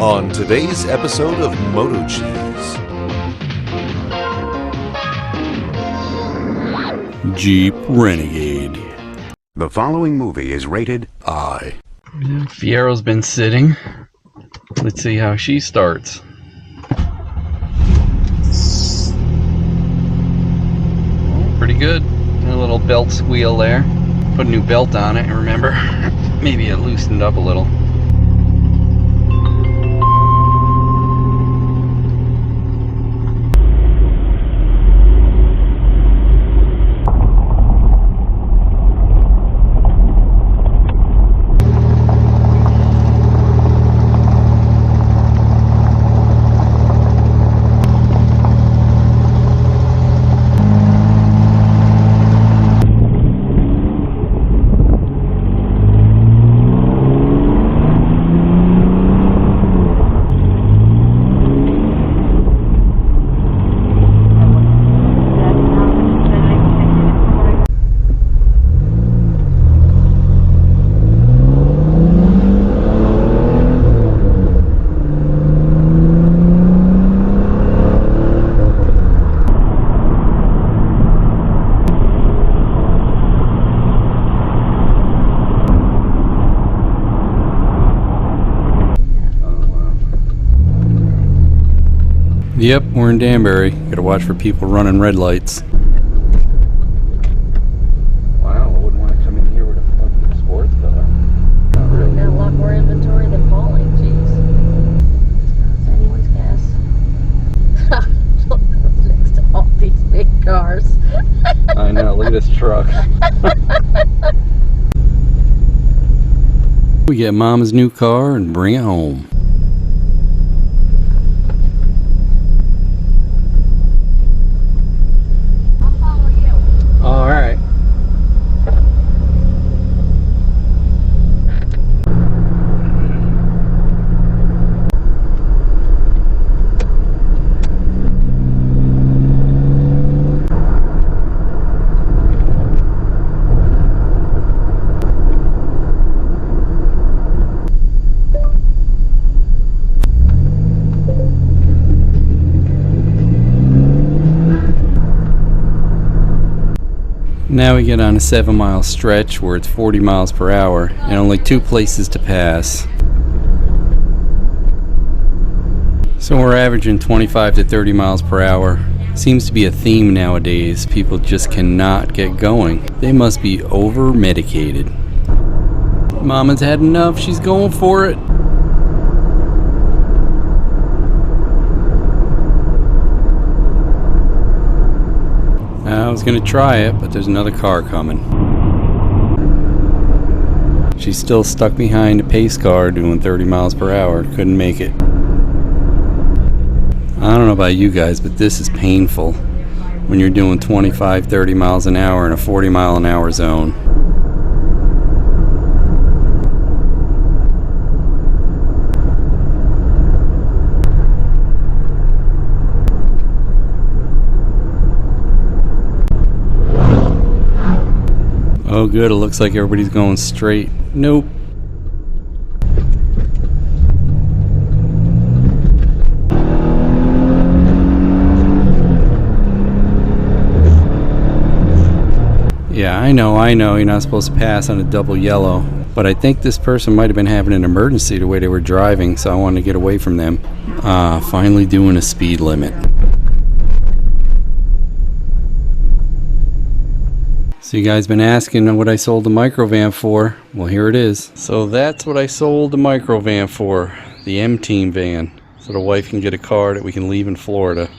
On today's episode of MotoCheez, Jeep Renegade. The following movie is rated I. Fiero's been sitting. Let's see how she starts. Pretty good. A little belt squeal there. Put a new belt on it, remember? Maybe it loosened up a little. Yep, we're in Danbury. Gotta watch for people running red lights. Wow, I wouldn't want to come in here with a fucking sports car. Not really. Got a lot more inventory than falling, jeez. That's anyone's guess. Look next to all these big cars. I know, look at this truck. We get Mama's new car and bring it home. All right. Now we get on a 7-mile stretch where it's 40 miles per hour and only 2 places to pass. So we're averaging 25 to 30 miles per hour. Seems to be a theme nowadays. People just cannot get going. They must be over-medicated. Mama's had enough. She's going for it. I was going to try it, but there's another car coming. She's still stuck behind a pace car doing 30 miles per hour. Couldn't make it. I don't know about you guys, but this is painful when you're doing 25, 30 miles an hour in a 40 mile an hour zone. Oh good, it looks like everybody's going straight. Nope. Yeah, I know, you're not supposed to pass on a double yellow. But I think this person might have been having an emergency the way they were driving, so I wanted to get away from them. Finally doing a speed limit. So you guys been asking what I sold the Microvan for. Well, here it is. So that's what I sold the Microvan for. The M-Team van. So the wife can get a car that we can leave in Florida.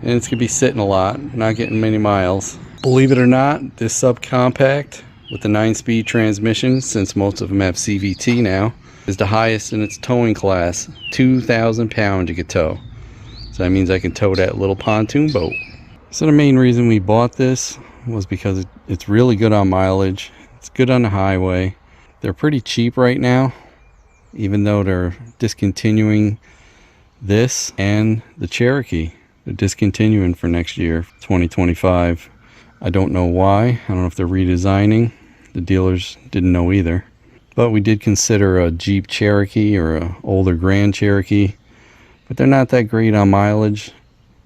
And it's going to be sitting a lot, not getting many miles. Believe it or not, this subcompact with the 9-speed transmission, since most of them have CVT now, is the highest in its towing class. 2,000 pounds you could tow. So that means I can tow that little pontoon boat. So the main reason we bought this was because it's really good on mileage. It's good on the highway. They're pretty cheap right now, even though they're discontinuing this and the Cherokee. They're discontinuing for next year, 2025. I don't know why. I don't know if they're redesigning. The dealers didn't know either. But we did consider a Jeep Cherokee or a older Grand Cherokee, but they're not that great on mileage.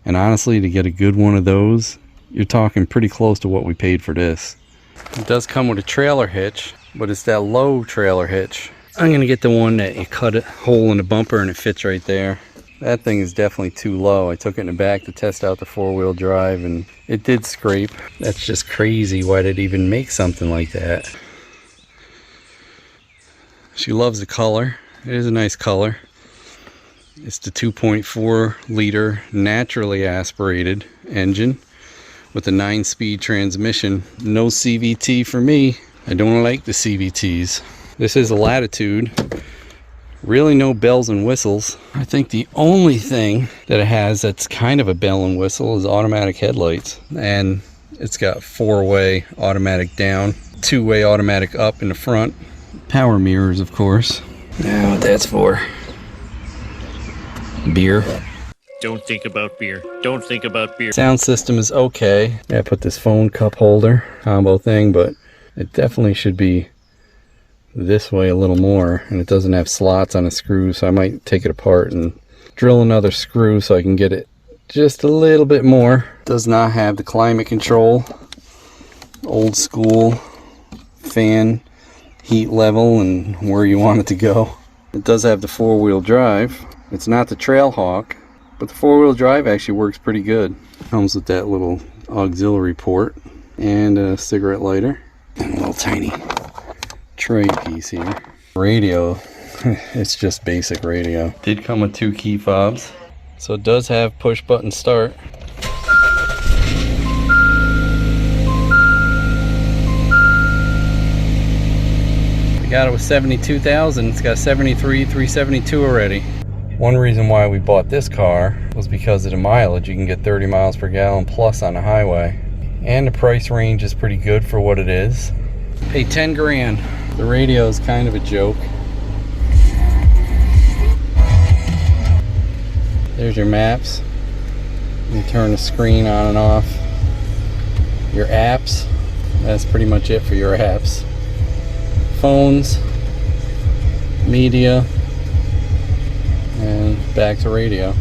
And honestly, to get a good one of those, you're talking pretty close to what we paid for this. It does come with a trailer hitch, but it's that low trailer hitch. I'm gonna get the one that you cut a hole in the bumper and it fits right there. That thing is definitely too low. I took it in the back to test out the four-wheel drive and it did scrape. That's just crazy. Why did it even make something like that? She loves the color. It is a nice color. It's the 2.4 liter naturally aspirated engine with a 9-speed transmission. No CVT for me. I don't like the CVTs. This is a Latitude. Really no bells and whistles. I think the only thing that it has that's kind of a bell and whistle is automatic headlights. And it's got 4-way automatic down, 2-way automatic up in the front. Power mirrors, of course. Now what that's for. Beer. Don't think about beer. Don't think about beer. Sound system is okay. I put this phone cup holder combo thing, but it definitely should be this way a little more, and it doesn't have slots on a screw, so I might take it apart and drill another screw so I can get it just a little bit more. Does not have the climate control, old school fan heat level and where you want it to go. It does have the 4-wheel drive. It's not the Trailhawk, but the 4-wheel drive actually works pretty good. Comes with that little auxiliary port and a cigarette lighter and a little tiny tray piece here. Radio, it's just basic radio. Did come with 2 key fobs, so it does have push button start. We got it with 72,000. It's got 73,372 already. One reason why we bought this car was because of the mileage. You can get 30 miles per gallon plus on the highway, and the price range is pretty good for what it is. Paid 10 grand. The radio is kind of a joke. There's your maps. You turn the screen on and off. Your apps. That's pretty much it for your apps. Phones, media, and back to radio.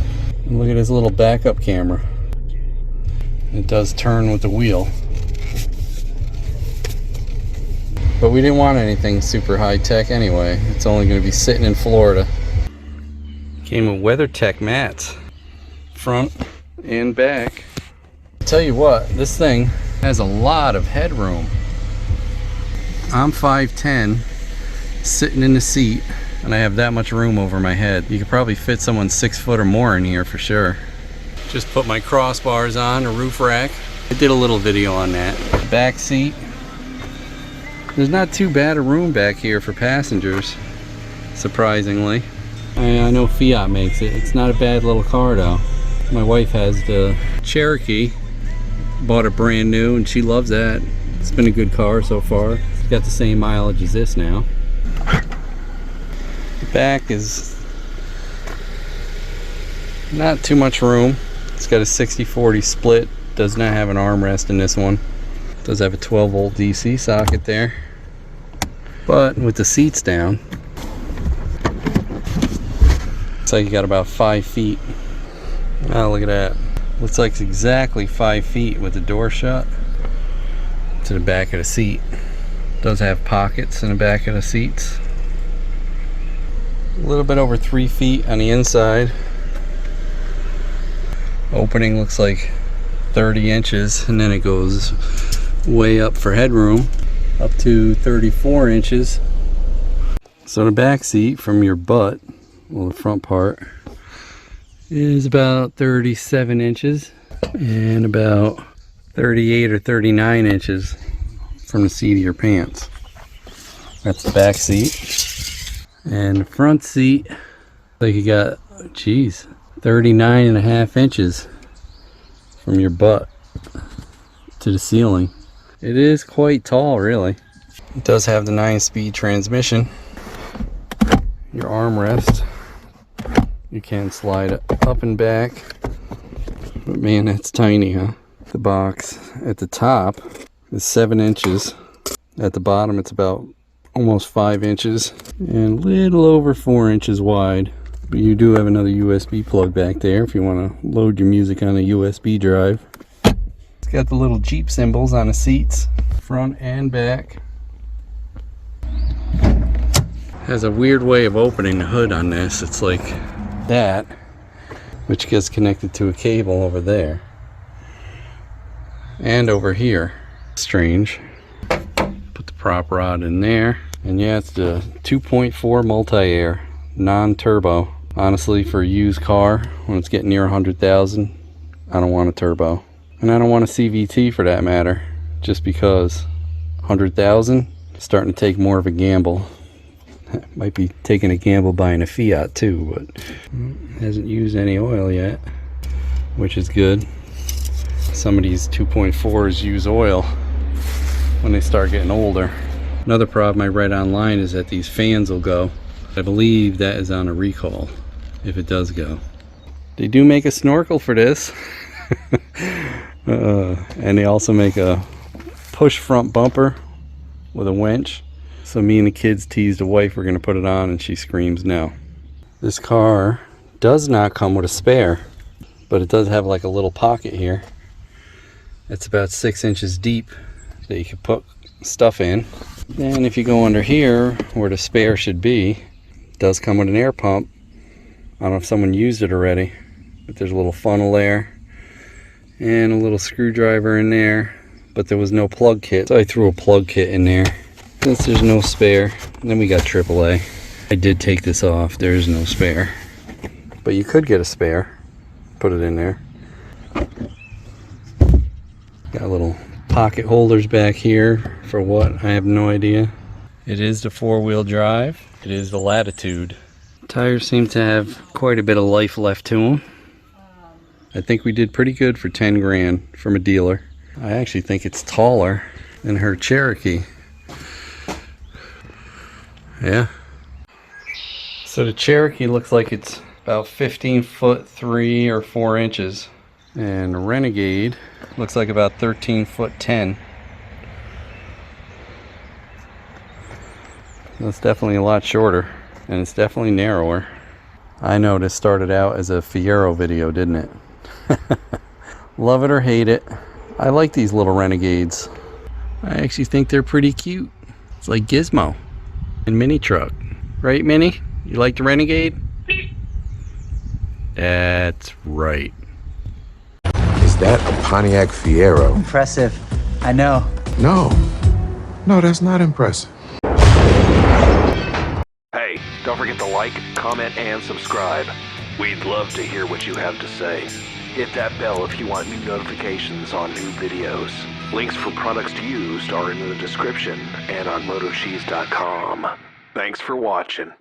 And look at this little backup camera. It does turn with the wheel. But we didn't want anything super high tech anyway. It's only going to be sitting in Florida. Came with WeatherTech mats, front and back. I'll tell you what, this thing has a lot of headroom. I'm 5'10", sitting in the seat, and I have that much room over my head. You could probably fit someone 6 foot or more in here for sure. Just put my crossbars on, a roof rack. I did a little video on that. Back seat. There's not too bad a room back here for passengers, surprisingly. I know Fiat makes it. It's not a bad little car though. My wife has the Cherokee, bought it brand new, and she loves that. It's been a good car so far. It's got the same mileage as this now. The back is not too much room. It's got a 60-40 split. Does not have an armrest in this one. Does have a 12-volt DC socket there. But with the seats down, it's like you got about 5 feet. Oh, look at that. Looks like it's exactly 5 feet with the door shut to the back of the seat. Does have pockets in the back of the seats. A little bit over 3 feet on the inside. Opening looks like 30 inches, and then it goes way up for headroom, up to 34 inches. So the back seat from your butt, well, the front part, is about 37 inches and about 38 or 39 inches from the seat of your pants. That's the back seat. And the front seat, like you got, geez, 39.5 inches from your butt to the ceiling. It is quite tall, really. It does have the 9-speed transmission. Your armrest, you can slide it up and back. But man, that's tiny, huh? The box at the top is 7 inches. At the bottom, it's about almost 5 inches and a little over 4 inches wide. But you do have another USB plug back there if you want to load your music on a USB drive. It's got the little Jeep symbols on the seats, front and back. Has a weird way of opening the hood on this. It's like that, which gets connected to a cable over there and over here. Strange. Put the prop rod in there, and yeah, it's the 2.4 multi-air non-turbo. Honestly, for a used car when it's getting near 100,000, I don't want a turbo, and I don't want a CVT for that matter, just because 100,000 starting to take more of a gamble. Might be taking a gamble buying a Fiat too, but hasn't used any oil yet, which is good. Some of these 2.4s use oil when they start getting older. Another problem I read online is that these fans will go. I believe that is on a recall if it does go. They do make a snorkel for this. And they also make a push front bumper with a winch. So me and the kids teased the wife we're going to put it on, and she screams no. This car does not come with a spare, but it does have like a little pocket here. It's about 6 inches deep that you can put stuff in. And if you go under here where the spare should be, it does come with an air pump. I don't know if someone used it already, but there's a little funnel there and a little screwdriver in there, but there was no plug kit, so I threw a plug kit in there. Since there's no spare, then we got AAA. I did take this off. There is no spare, but you could get a spare, put it in there. Got little pocket holders back here for what, I have no idea. It is the 4-wheel drive. It is the Latitude. Tires seem to have quite a bit of life left to them. I think we did pretty good for 10 grand from a dealer. I actually think it's taller than her Cherokee. Yeah. So the Cherokee looks like it's about 15 foot 3 or 4 inches. And the Renegade looks like about 13 foot 10. That's definitely a lot shorter, and it's definitely narrower. I know this started out as a Fiero video, didn't it? Love it or hate it, I like these little Renegades. I actually think they're pretty cute. It's like Gizmo and Mini Truck. Right, Minnie? You like the Renegade? That's right. Is that a Pontiac Fiero? Impressive. I know. No, that's not impressive. Hey, don't forget to like, comment, and subscribe. We'd love to hear what you have to say. Hit that bell if you want new notifications on new videos. Links for products used are in the description and on MotoCheez.com. Thanks for watching.